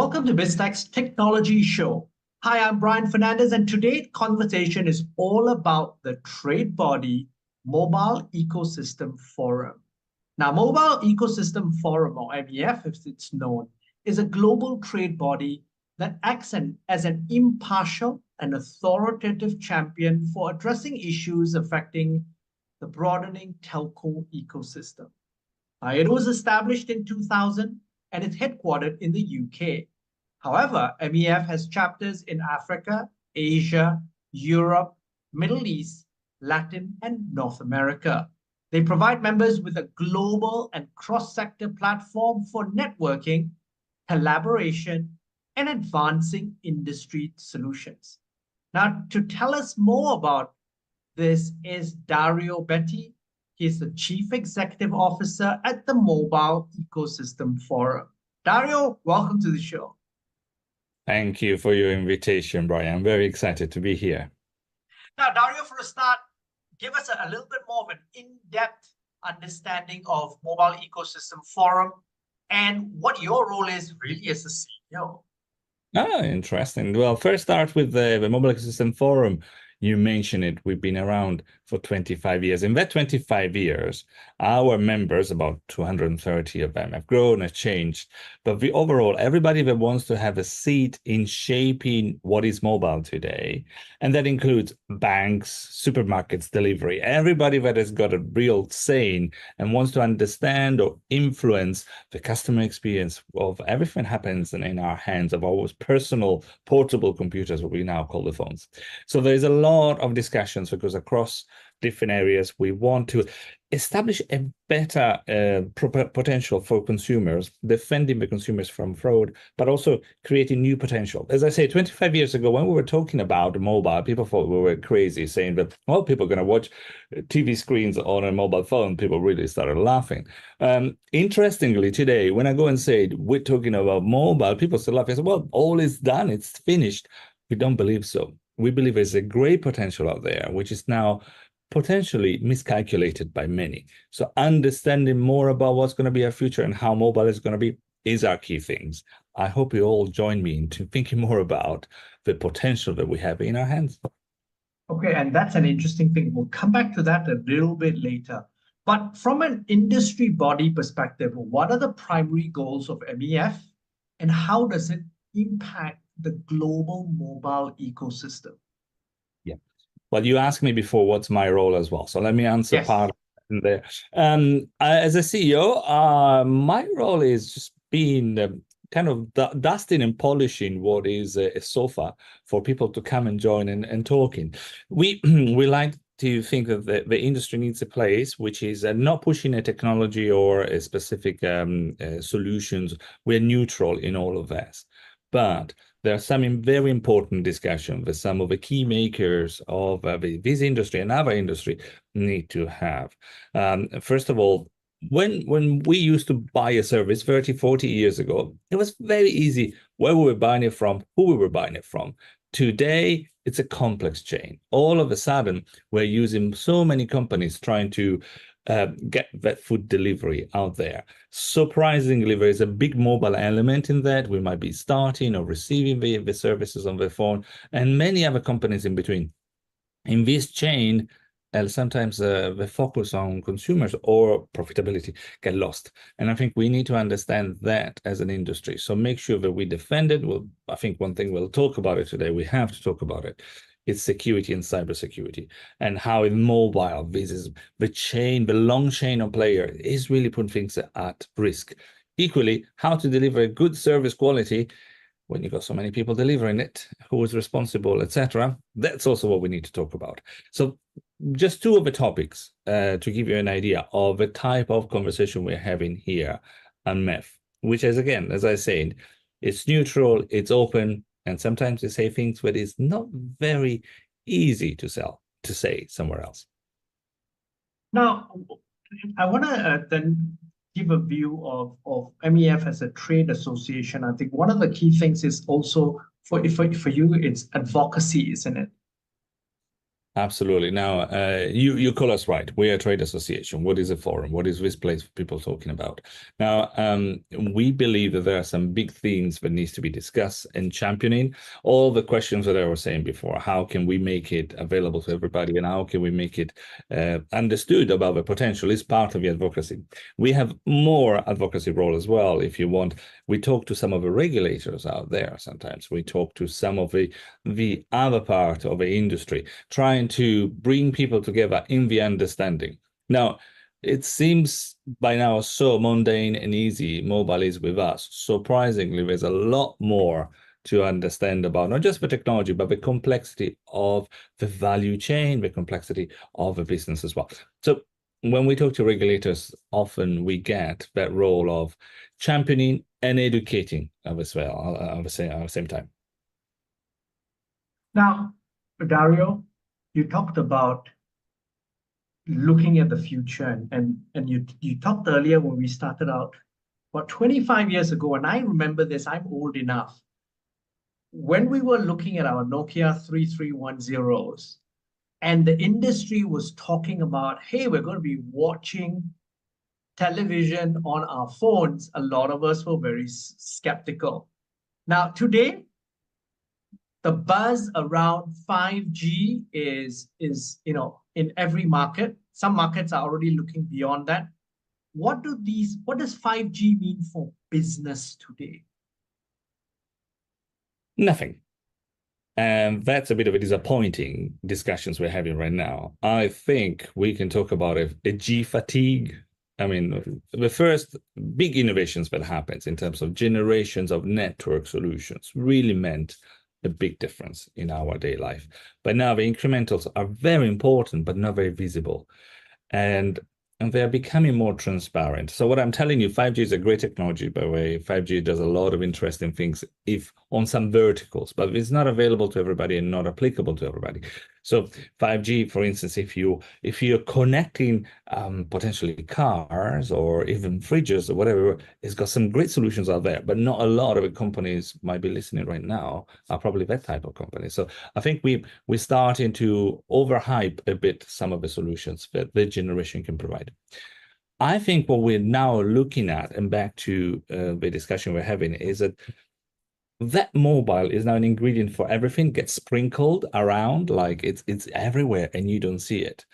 Welcome to Biztech Technology Show. Hi, I'm Brian Fernandez, and today's conversation is all about the trade body Mobile Ecosystem Forum. Now, Mobile Ecosystem Forum, or MEF as it's known, is a global trade body that acts as an impartial and authoritative champion for addressing issues affecting the broadening telco ecosystem. It was established in 2000 and it's headquartered in the UK. However, MEF has chapters in Africa, Asia, Europe, Middle East, Latin, and North America. They provide members with a global and cross-sector platform for networking, collaboration, and advancing industry solutions. Now, to tell us more about this is Dario Betti. He's the Chief Executive Officer at the Mobile Ecosystem Forum. Dario, welcome to the show. Thank you for your invitation, Brian. I'm very excited to be here. Now, Dario, for a start, give us a little bit more of an in-depth understanding of Mobile Ecosystem Forum and what your role is really as a CEO. Ah, interesting. Well, first start with the Mobile Ecosystem Forum. You mentioned it, we've been around for 25 years. In that 25 years, our members, about 230 of them, have grown and changed. But overall, everybody that wants to have a seat in shaping what is mobile today, and that includes banks, supermarkets, delivery, everybody that has got a real say and wants to understand or influence the customer experience of everything that happens in our hands, of our personal portable computers, what we now call the phones. So there's a lot of discussions because across different areas we want to establish a better potential for consumers, defending the consumers from fraud, but also creating new potential. As I say, 25 years ago, when we were talking about mobile, people thought we were crazy, saying that, well, people are going to watch TV screens on a mobile phone. People really started laughing. Interestingly, today, when I go and say we're talking about mobile, people still laugh. I say, well, all is done. It's finished. We don't believe so. We believe there's a great potential out there, which is now potentially miscalculated by many. So understanding more about what's going to be our future and how mobile is going to be is our key things. I hope you all join me into thinking more about the potential that we have in our hands. Okay, and that's an interesting thing. We'll come back to that a little bit later. But from an industry body perspective, what are the primary goals of MEF and how does it impact the global mobile ecosystem? Yeah. Well, you asked me before what's my role as well. So let me answer part of there. As a CEO, my role is just being kind of dusting and polishing what is a sofa for people to come and join and talking. We like to think that the industry needs a place which is not pushing a technology or a specific solutions. We're neutral in all of this. But there are some very important discussions that some of the key makers of this industry and other industry need to have. First of all, when we used to buy a service 30, 40 years ago, it was very easy where we were buying it from, who we were buying it from. Today, it's a complex chain. All of a sudden, we're using so many companies trying to get that food delivery out there. Surprisingly, there is a big mobile element in that. We might be starting or receiving the services on the phone and many other companies in between. In this chain, sometimes the focus on consumers or profitability get lost. And I think we need to understand that as an industry. So make sure that we defend it. Well, I think one thing we'll talk about it today, we have to talk about it. It's security and cybersecurity, and how in mobile, this is the chain, the long chain of player is really putting things at risk. Equally, how to deliver a good service quality when you've got so many people delivering it, who is responsible, etc. That's also what we need to talk about. So just two of the topics to give you an idea of the type of conversation we're having here on MEF, which is, again, as I said, it's neutral, it's open, and sometimes they say things that is not very easy to say somewhere else. Now, I want to then give a view of MEF as a trade association. I think one of the key things is also for you, it's advocacy, isn't it? Absolutely. Now, you call us right. We are a trade association. What is a forum? What is this place for people talking about? Now, we believe that there are some big themes that needs to be discussed and championing. All the questions that I was saying before. How can we make it available to everybody, and how can we make it understood about the potential is part of the advocacy. We have more advocacy role as well, if you want. We talk to some of the regulators out there. Sometimes we talk to some of the other part of the industry, trying to bring people together in the understanding. Now, it seems by now so mundane and easy, mobile is with us. Surprisingly, there's a lot more to understand about not just the technology, but the complexity of the value chain, the complexity of the business as well. So when we talk to regulators, often we get that role of championing and educating as well at the same time. Now, Dario, you talked about looking at the future, and you talked earlier when we started out about 25 years ago, and I remember this, I'm old enough. When we were looking at our Nokia 3310s, and the industry was talking about, hey, we're going to be watching television on our phones, a lot of us were very skeptical. Now, today, the buzz around 5G is in every market. Some markets are already looking beyond that. What does 5G mean for business today? Nothing. And that's a bit of a disappointing discussions we're having right now. I think we can talk about a G fatigue. I mean, the first big innovations that happens in terms of generations of network solutions really meant a big difference in our day life. But now the incrementals are very important, but not very visible. And they're becoming more transparent. So what I'm telling you, 5G is a great technology, by the way. 5G does a lot of interesting things if on some verticals, but it's not available to everybody and not applicable to everybody. So 5G, for instance, if you're connecting potentially cars or even fridges or whatever, it's got some great solutions out there, but not a lot of companies might be listening right now are probably that type of company. So I think we're starting to overhype a bit some of the solutions that the generation can provide. I think what we're now looking at, and back to the discussion we're having, is that mobile is now an ingredient for everything, gets sprinkled around like it's everywhere and you don't see it.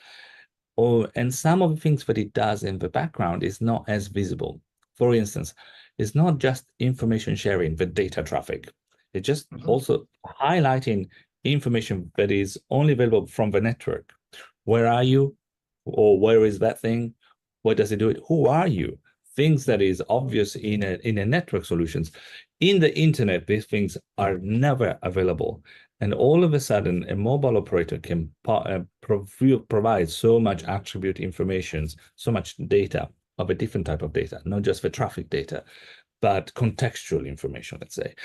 And some of the things that it does in the background is not as visible. For instance, it's not just information sharing, the data traffic. It's just also highlighting information that is only available from the network. Where are you? Or where is that thing? What does it do? Who are you? Things that is obvious in a network solutions. In the internet, these things are never available. And all of a sudden, a mobile operator can provide so much attribute information, so much data of a different type of data, not just the traffic data, but contextual information, let's say.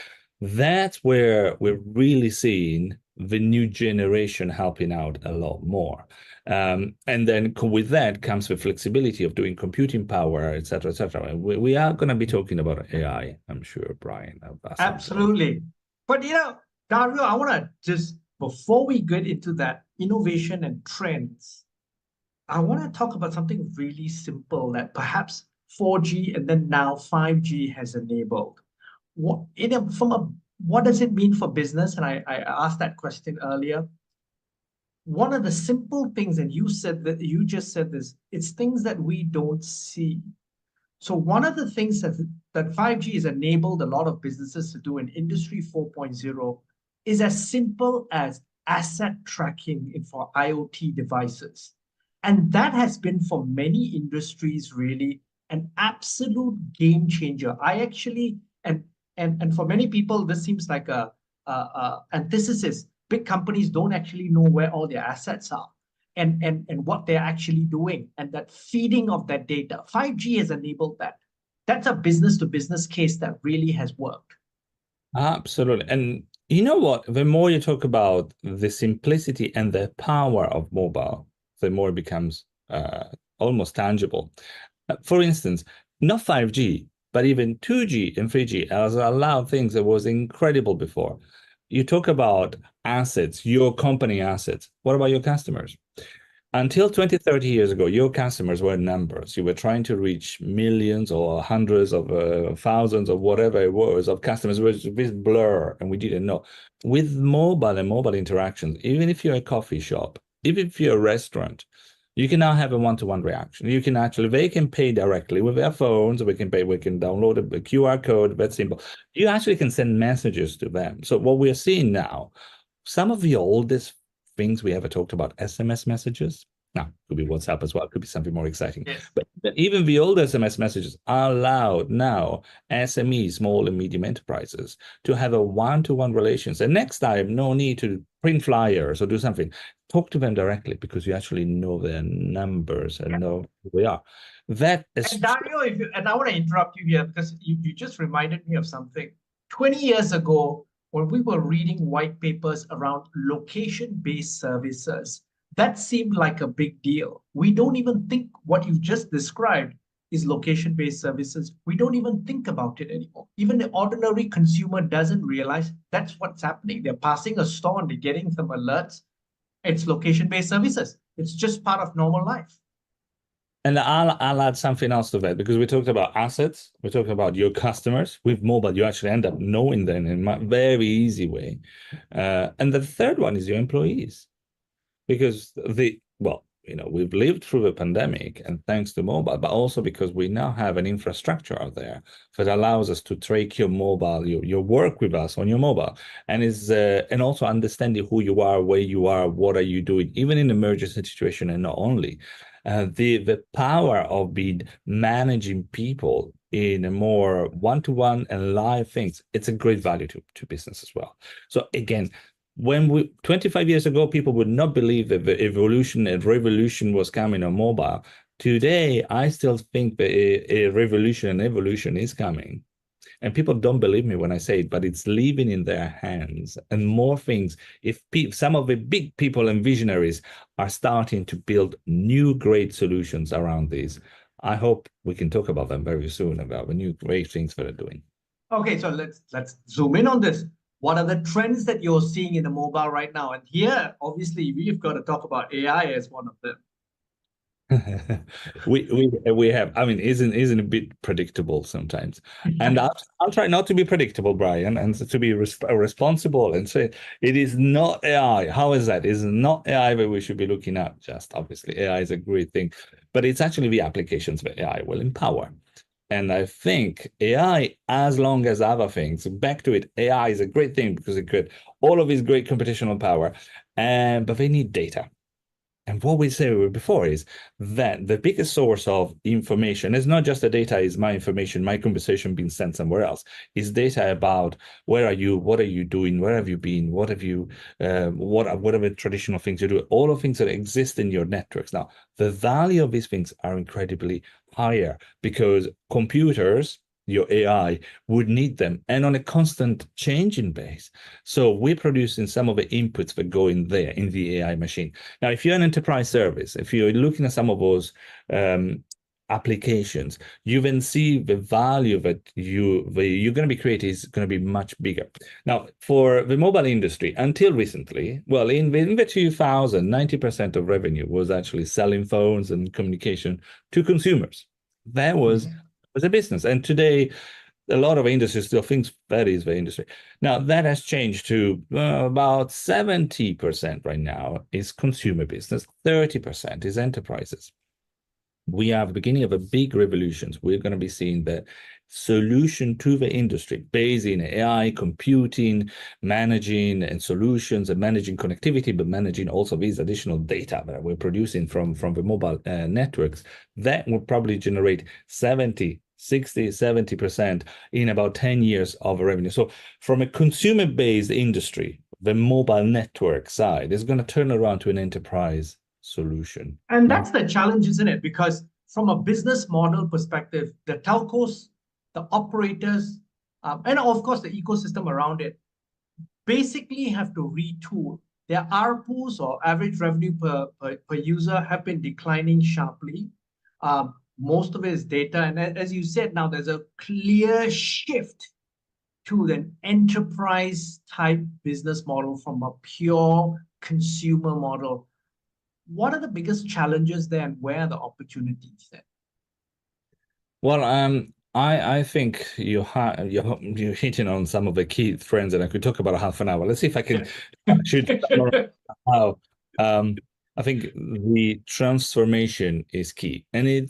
That's where we're really seeing the new generation helping out a lot more. And then with that comes the flexibility of doing computing power, et cetera, et cetera. We are going to be talking about AI, I'm sure, Brian. Absolutely. But, Dario, I want to just, before we get into that innovation and trends, I want to talk about something really simple that perhaps 4G and then now 5G has enabled. What does it mean for business? And I asked that question earlier. One of the simple things, and you just said this, it's things that we don't see. So one of the things that 5G has enabled a lot of businesses to do in Industry 4.0 is as simple as asset tracking for IoT devices. And that has been for many industries really an absolute game changer. I actually, and for many people, this seems like a antithesis. Big companies don't actually know where all their assets are and what they're actually doing, and that feeding of that data. 5G has enabled that. That's a business-to-business case that really has worked. Absolutely. And you know what? The more you talk about the simplicity and the power of mobile, the more it becomes almost tangible. For instance, not 5G, but even 2G and 3G has allowed things that was incredible before. You talk about assets, your company assets. What about your customers? Until 20, 30 years ago, your customers were numbers. You were trying to reach millions or hundreds of thousands of whatever it was of customers. It was this blur, and we didn't know. With mobile and mobile interactions, even if you're a coffee shop, even if you're a restaurant, you can now have a one-to-one reaction. You can actually, they can pay directly with their phones. We can pay, we can download a QR code, that's simple. You actually can send messages to them. So what we're seeing now, some of the oldest things we ever talked about, SMS messages. Now, could be WhatsApp as well, could be something more exciting. Yes. But even the old SMS messages are allowed now, SMEs, small and medium enterprises, to have a one-to-one relations. And next time, no need to print flyers or do something. Talk to them directly because you actually know their numbers and know who they are. That is. And Dario, and I want to interrupt you here because you just reminded me of something. 20 years ago, when we were reading white papers around location-based services, that seemed like a big deal. We don't even think what you just described is location-based services. We don't even think about it anymore. Even the ordinary consumer doesn't realize that's what's happening. They're passing a store and they're getting some alerts. It's location-based services. It's just part of normal life. And I'll add something else to that because we talked about assets, we talked about your customers. With mobile, you actually end up knowing them in a very easy way. And the third one is your employees, because we've lived through the pandemic and thanks to mobile, but also because we now have an infrastructure out there that allows us to track your mobile, your work with us on your mobile, and and also understanding who you are, where you are, what are you doing, even in emergency situation, and not only. The power of being managing people in a more one-to-one and live things, it's a great value to business as well. So again, 25 years ago, people would not believe that the evolution and revolution was coming on mobile. Today, I still think that a revolution and evolution is coming. And people don't believe me when I say it, but it's living in their hands. And more things, if some of the big people and visionaries are starting to build new great solutions around these, I hope we can talk about them very soon, about the new great things that they're doing. Okay, so let's zoom in on this. What are the trends that you're seeing in the mobile right now? And here, obviously, we've got to talk about AI as one of them. we have, I mean, isn't a bit predictable sometimes, and I'll try not to be predictable, Brian, and to be responsible and say it is not AI. How is that? It's not AI that we should be looking at. Just obviously, AI is a great thing, but it's actually the applications that AI will empower. And I think AI, as long as other things, back to it, AI is a great thing because it could all of this great computational power, but they need data. And what we said before is that the biggest source of information is not just the data is my information, my conversation being sent somewhere else. It's data about where are you, what are you doing, where have you been, what have you, what are the traditional things you do, all of things that exist in your networks. Now, the value of these things are incredibly higher because computers, your AI, would need them and on a constant changing base. So we're producing some of the inputs that go in there in the AI machine. Now, if you're an enterprise service, if you're looking at some of those applications, you then see the value that you're going to be creating is going to be much bigger. Now, for the mobile industry, until recently, well, in the 2000, 90% of revenue was actually selling phones and communication to consumers. That was a business. And today, a lot of industry still thinks that is the industry. Now, that has changed to about 70% right now is consumer business, 30% is enterprises. We are at the beginning of a big revolution. We're going to be seeing the solution to the industry based in AI, computing, managing and solutions and managing connectivity, but managing also these additional data that we're producing from the mobile networks. That will probably generate 70% in about 10 years of revenue. So from a consumer-based industry, the mobile network side is going to turn around to an enterprise solution. And that's the challenge, isn't it? Because from a business model perspective, the telcos, the operators, and of course the ecosystem around it, basically have to retool. Their ARPUs or average revenue per user have been declining sharply. Most of it is data. And as you said, now there's a clear shift to an enterprise type business model from a pure consumer model. What are the biggest challenges there and where are the opportunities there? Well, I think you're hitting on some of the key trends, and I could talk about a half an hour. Let's see if I can should how. I think the transformation is key, and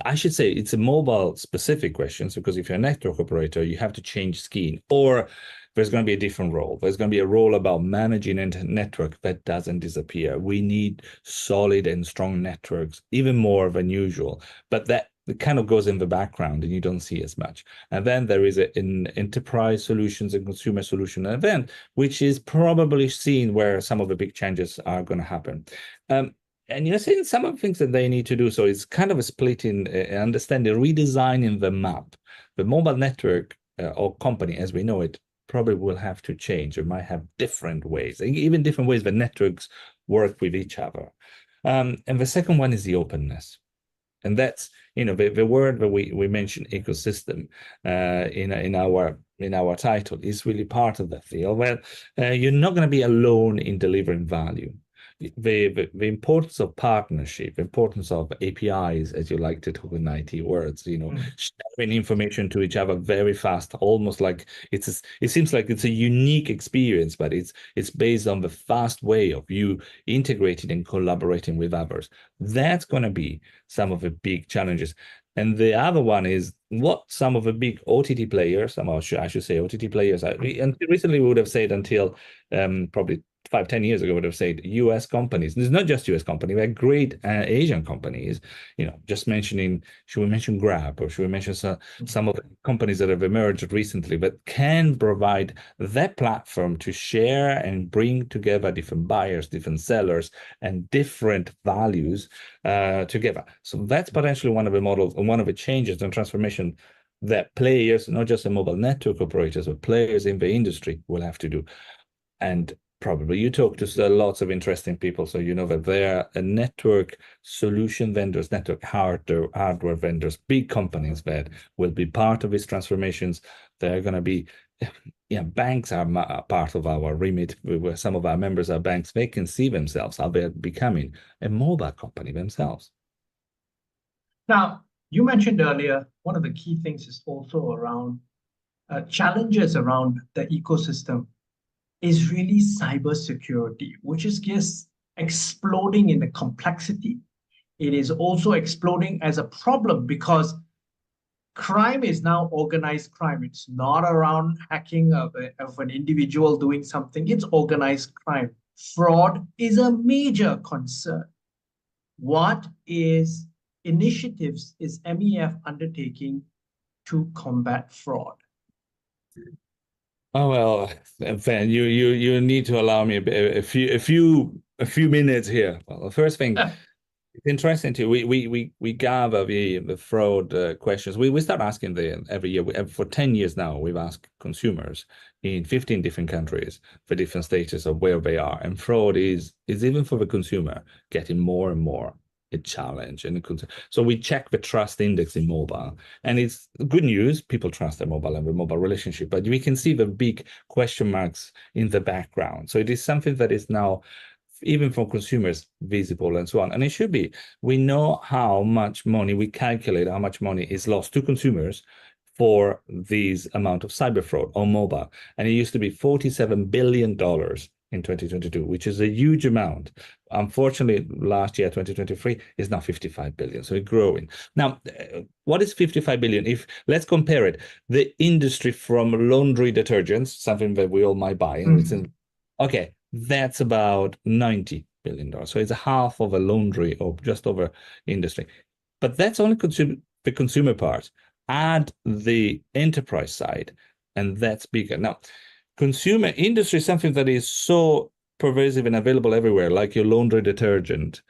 I should say it's a mobile specific question, because if you're a network operator, you have to change scheme, or there's going to be a different role. There's going to be a role about managing a network that doesn't disappear. We need solid and strong networks, even more than usual, but that it kind of goes in the background and you don't see as much. And then there is an enterprise solutions and consumer solution event, which is probably seen where some of the big changes are going to happen. And you're seeing some of the things that they need to do. So it's kind of a split in understanding, redesigning the map. The mobile network or company, as we know it, probably will have to change. It might have different ways, even different ways the networks work with each other. And the second one is the openness. And that's, the word that we mentioned, ecosystem, in our title is really part of that field. Well, you're not going to be alone in delivering value. The importance of partnership, importance of APIs, as you like to talk in IT words, sharing information to each other very fast, almost like it seems like it's a unique experience, but it's based on the fast way of you integrating and collaborating with others. That's going to be some of the big challenges. And the other one is what some of the big OTT players, I should say OTT players, until recently we would have said until probably 5-10 years ago would have said US companies. It's not just US companies, they're great Asian companies. Just mentioning, should we mention Grab, or should we mention some of the companies that have emerged recently that can provide that platform to share and bring together different buyers, different sellers, and different values together. So that's potentially one of the models, and one of the changes and transformation that players, not just the mobile network operators, but players in the industry will have to do. And probably you talk to lots of interesting people, so you know that there are network solution vendors, network hardware vendors, big companies that will be part of these transformations. They're going to be, banks are part of our remit, where some of our members are banks. They can see themselves how they're becoming a mobile company themselves. Now, you mentioned earlier, one of the key things is also around challenges around the ecosystem is really cybersecurity, which is just exploding in the complexity. It is also exploding as a problem because crime is now organized crime. It's not around hacking of an individual doing something. It's organized crime. Fraud is a major concern. What initiatives is MEF undertaking to combat fraud? Oh well, Van, you need to allow me a few minutes here. Well, the first thing, it's interesting too. We gather the fraud questions. We start asking them every year. For 10 years now, we've asked consumers in 15 different countries for different stages of where they are, and fraud is even for the consumer getting more and more a challenge. And so we check the trust index in mobile, and it's good news. People trust their mobile and the mobile relationship, but we can see the big question marks in the background. So it is something that is now, even for consumers, visible and so on. And it should be. We know how much money, we calculate how much money is lost to consumers for these amount of cyber fraud on mobile. And it used to be $47 billion in 2022, which is a huge amount. Unfortunately, last year, 2023, is now 55 billion. So it's growing. Now, what is 55 billion? Let's compare it, the industry from laundry detergents, something that we all might buy. Okay, that's about $90 billion. So it's a half of a laundry or just over industry. But that's only the consumer part. Add the enterprise side, and that's bigger. Now, consumer industry is something that is so pervasive and available everywhere, like your laundry detergent.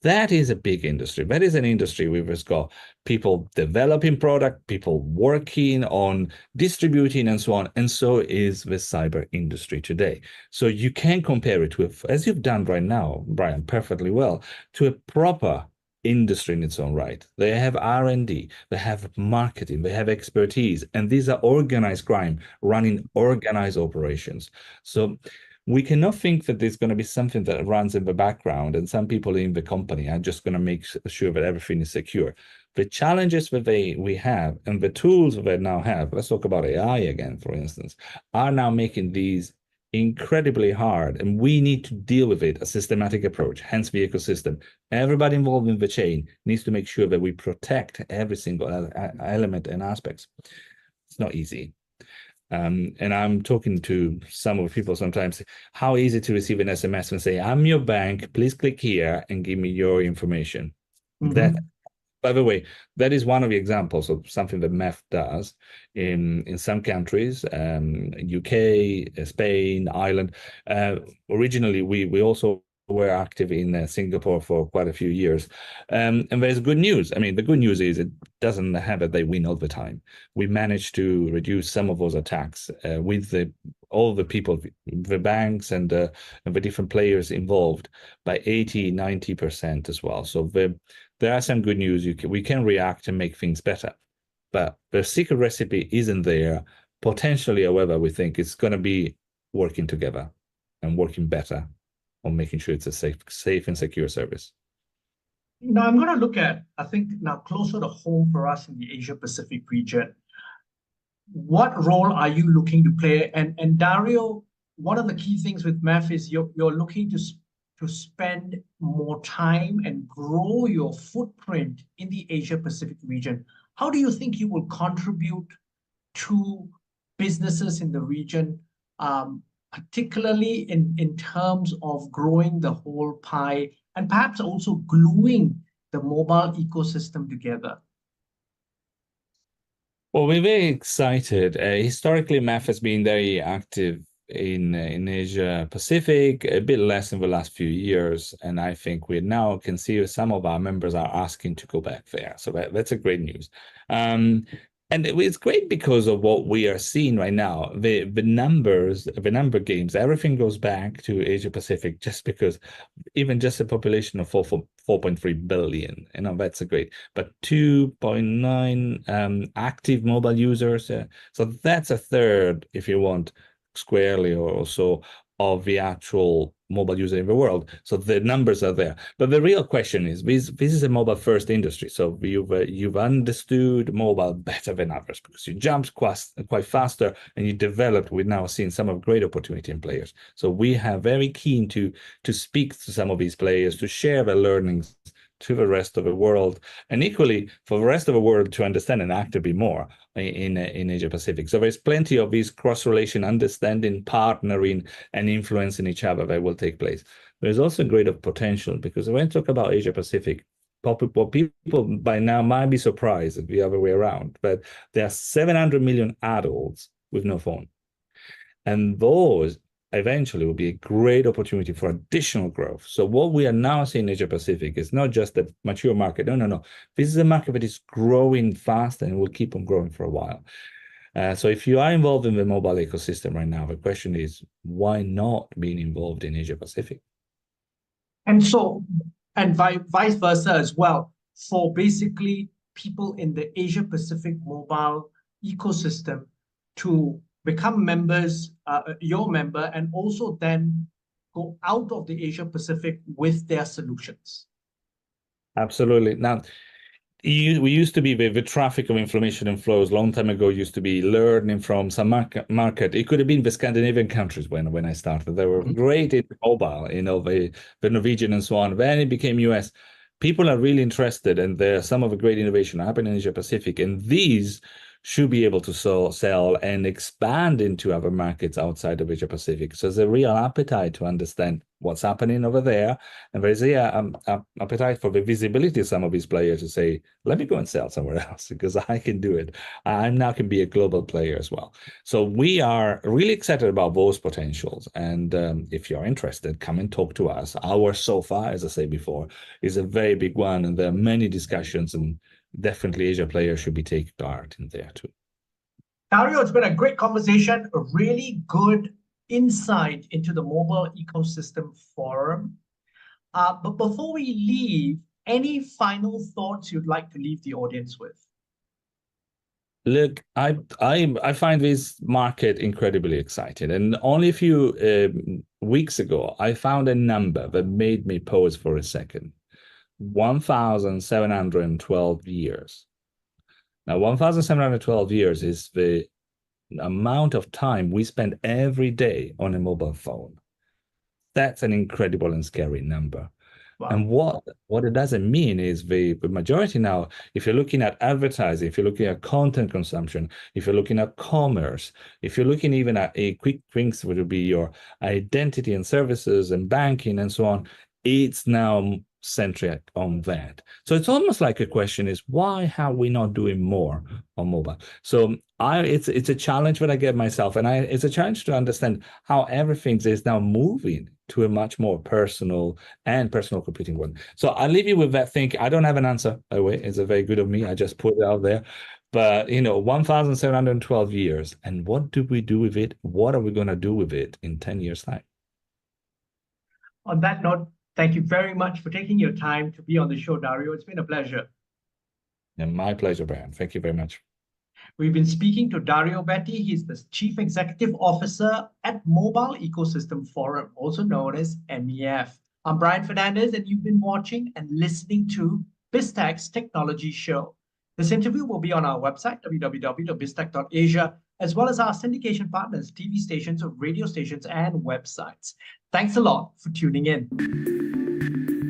That is a big industry. That is an industry where we've got people developing product, people working on distributing and so on. And so is the cyber industry today. So you can compare it with, as you've done right now, Brian, perfectly well, to a proper industry in its own right. They have R&D, they have marketing, they have expertise, and these are organized crime running organized operations. So we cannot think that there's going to be something that runs in the background and some people in the company are just going to make sure that everything is secure. The challenges that we have and the tools that they now have, let's talk about AI again, for instance, are now making these incredibly hard, and we need to deal with it, a systematic approach, hence the ecosystem. Everybody involved in the chain needs to make sure that we protect every single element and aspects. It's not easy. And I'm talking to some of the people sometimes, how easy to receive an SMS and say, I'm your bank, please click here and give me your information. That, by the way, that is one of the examples of something that MEF does in some countries, UK, Spain, Ireland. Originally, we also were active in Singapore for quite a few years. And there's good news. I mean, the good news is it doesn't have that they win all the time. We managed to reduce some of those attacks with all the people, the banks and the different players involved by 80, 90% as well. So there are some good news. We can react and make things better. But the secret recipe isn't there. Potentially, however, we think it's going to be working together and working better on making sure it's a safe and secure service. Now, I'm going to look at, I think, now closer to home for us in the Asia-Pacific region. What role are you looking to play? And Dario, one of the key things with MEF is you're looking to spend more time and grow your footprint in the Asia-Pacific region. How do you think you will contribute to businesses in the region, particularly in terms of growing the whole pie and perhaps also gluing the mobile ecosystem together? Well, we're very excited. Historically, MEF has been very active in Asia Pacific, a bit less in the last few years, and I think we now can see some of our members are asking to go back there. So that's a great news. And it's great because of what we are seeing right now. The number games, everything goes back to Asia Pacific just because even just a population of 4.3 billion, that's a great, but 2.9 active mobile users. So that's a third, if you want, squarely or so of the actual mobile user in the world. So the numbers are there. But the real question is, this is a mobile first industry. So you've understood mobile better than others because you jumped quite faster and you developed. We've now seen some of great opportunity in players. So we are very keen to speak to some of these players, to share the learnings to the rest of the world, and equally for the rest of the world to understand and act a bit more in Asia Pacific. So there's plenty of these cross-relation, understanding, partnering, and influencing each other that will take place. There's also great potential because when I talk about Asia Pacific, people by now might be surprised the other way around, but there are 700 million adults with no phone, and those eventually will be a great opportunity for additional growth. So what we are now seeing in Asia Pacific is not just a mature market. No. This is a market that is growing fast and will keep on growing for a while. So if you are involved in the mobile ecosystem right now, the question is, why not being involved in Asia Pacific? And vice versa as well, for basically people in the Asia Pacific mobile ecosystem to become members, your member, and also then go out of the Asia Pacific with their solutions. Absolutely. Now, we used to be the traffic of information and flows long time ago used to be learning from some market. It could have been the Scandinavian countries when I started. They were great in mobile, the Norwegian and so on. Then it became US. People are really interested, and there's some of the great innovation happening in Asia Pacific, and these should be able to sell and expand into other markets outside of Asia Pacific. So there's a real appetite to understand what's happening over there. And there's an appetite for the visibility of some of these players to say, let me go and sell somewhere else because I can do it. I now can be a global player as well. So we are really excited about those potentials. And if you're interested, come and talk to us. Our SOFA, as I said before, is a very big one. And there are many discussions, and definitely Asia players should be taking part in there too. Dario, it's been a great conversation, a really good insight into the mobile ecosystem forum. But before we leave, any final thoughts you'd like to leave the audience with? Look, I find this market incredibly exciting, and only a few weeks ago, I found a number that made me pause for a second. 1,712 years. Now, 1,712 years is the amount of time we spend every day on a mobile phone. That's an incredible and scary number. Wow. And what it doesn't mean is the majority now, if you're looking at advertising, if you're looking at content consumption, if you're looking at commerce, if you're looking even at a quick things, which would be your identity and services and banking and so on, it's now centric on that. So it's almost like a question is, why are we not doing more on mobile? So it's a challenge that I get myself, and it's a challenge to understand how everything is now moving to a much more personal computing world. So I'll leave you with that thing. I don't have an answer, by the way. It's a very good of me. I just put it out there. But, 1,712 years. And what do we do with it? What are we going to do with it in 10 years' time? On that note, thank you very much for taking your time to be on the show, Dario. It's been a pleasure. And my pleasure, Brian. Thank you very much. We've been speaking to Dario Betti. He's the Chief Executive Officer at Mobile Ecosystem Forum, also known as MEF. I'm Brian Fernandez, and you've been watching and listening to Biztech Technology Show. This interview will be on our website, www.biztech.asia, as well as our syndication partners, TV stations, radio stations, and websites. Thanks a lot for tuning in.